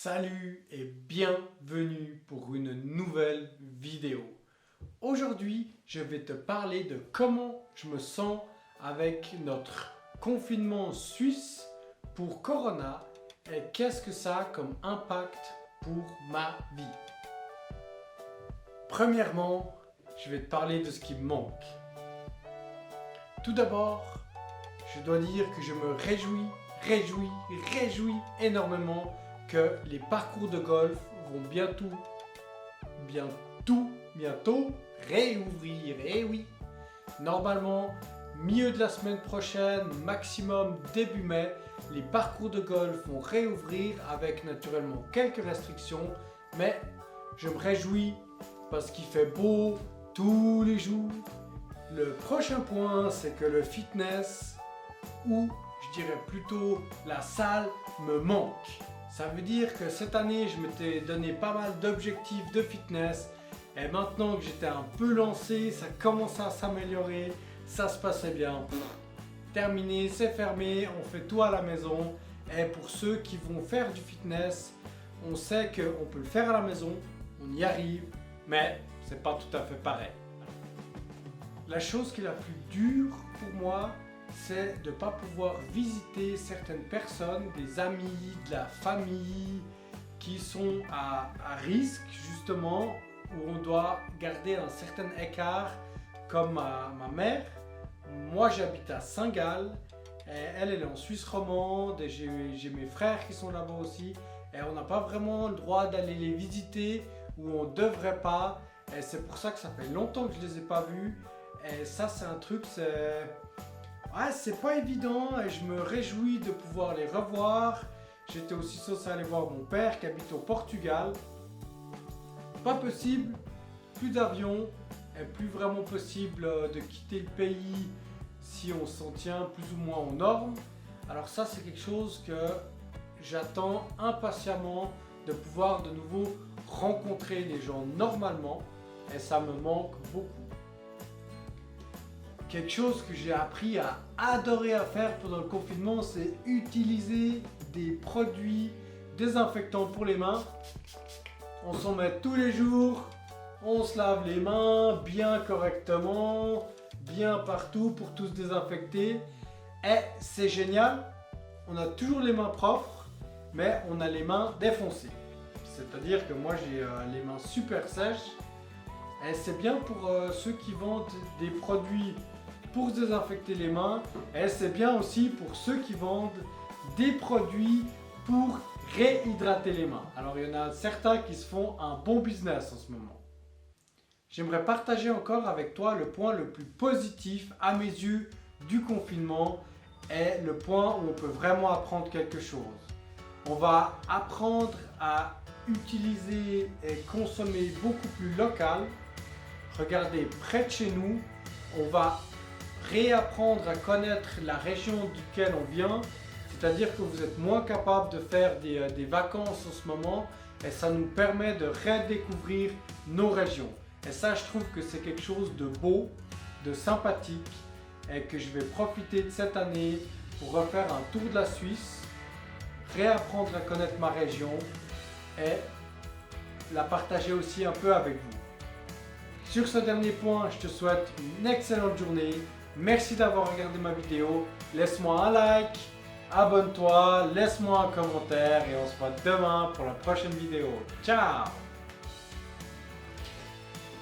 Salut et bienvenue pour une nouvelle vidéo. Aujourd'hui, je vais te parler de comment je me sens avec notre confinement suisse pour Corona et qu'est-ce que ça a comme impact pour ma vie. Premièrement, je vais te parler de ce qui me manque. Tout d'abord, je dois dire que je me réjouis énormément que les parcours de golf vont bientôt réouvrir. Et oui, normalement, milieu de la semaine prochaine, maximum début mai, les parcours de golf vont réouvrir avec naturellement quelques restrictions, mais je me réjouis parce qu'il fait beau tous les jours. Le prochain point, c'est que le fitness, ou je dirais plutôt la salle, me manque. Ça veut dire que cette année, je m'étais donné pas mal d'objectifs de fitness et maintenant que j'étais un peu lancé, ça commençait à s'améliorer, ça se passait bien. Terminé, c'est fermé, on fait tout à la maison et pour ceux qui vont faire du fitness, on sait qu'on peut le faire à la maison, on y arrive, mais c'est pas tout à fait pareil. La chose qui est la plus dure pour moi, c'est de ne pas pouvoir visiter certaines personnes, des amis, de la famille qui sont à risque justement, où on doit garder un certain écart, comme ma mère. Moi j'habite à Saint-Gall, elle est en Suisse romande et j'ai mes frères qui sont là-bas aussi et on n'a pas vraiment le droit d'aller les visiter ou on ne devrait pas et c'est pour ça que ça fait longtemps que je ne les ai pas vus et ça c'est un truc, c'est pas évident et je me réjouis de pouvoir les revoir. J'étais aussi censé aller voir mon père qui habite au Portugal. Pas possible, plus d'avion et plus vraiment possible de quitter le pays si on s'en tient plus ou moins aux normes. Alors ça c'est quelque chose que j'attends impatiemment de pouvoir de nouveau rencontrer les gens normalement et ça me manque beaucoup. Quelque chose que j'ai appris à adorer à faire pendant le confinement, c'est utiliser des produits désinfectants pour les mains. On s'en met tous les jours, on se lave les mains bien correctement, bien partout pour tout se désinfecter. Et c'est génial, on a toujours les mains propres, mais on a les mains défoncées. C'est-à-dire que moi j'ai les mains super sèches. Et c'est bien pour ceux qui vendent des produits pour se désinfecter les mains et c'est bien aussi pour ceux qui vendent des produits pour réhydrater les mains. Alors il y en a certains qui se font un bon business en ce moment. J'aimerais partager encore avec toi le point le plus positif à mes yeux du confinement et le point où on peut vraiment apprendre quelque chose. On va apprendre à utiliser et consommer beaucoup plus local. Regardez près de chez nous, on va réapprendre à connaître la région duquel on vient, c'est-à-dire que vous êtes moins capable de faire des vacances en ce moment et ça nous permet de redécouvrir nos régions. Et ça, je trouve que c'est quelque chose de beau, de sympathique et que je vais profiter de cette année pour refaire un tour de la Suisse, réapprendre à connaître ma région et la partager aussi un peu avec vous. Sur ce dernier point, je te souhaite une excellente journée. Merci d'avoir regardé ma vidéo. Laisse-moi un like, abonne-toi, laisse-moi un commentaire et on se voit demain pour la prochaine vidéo. Ciao!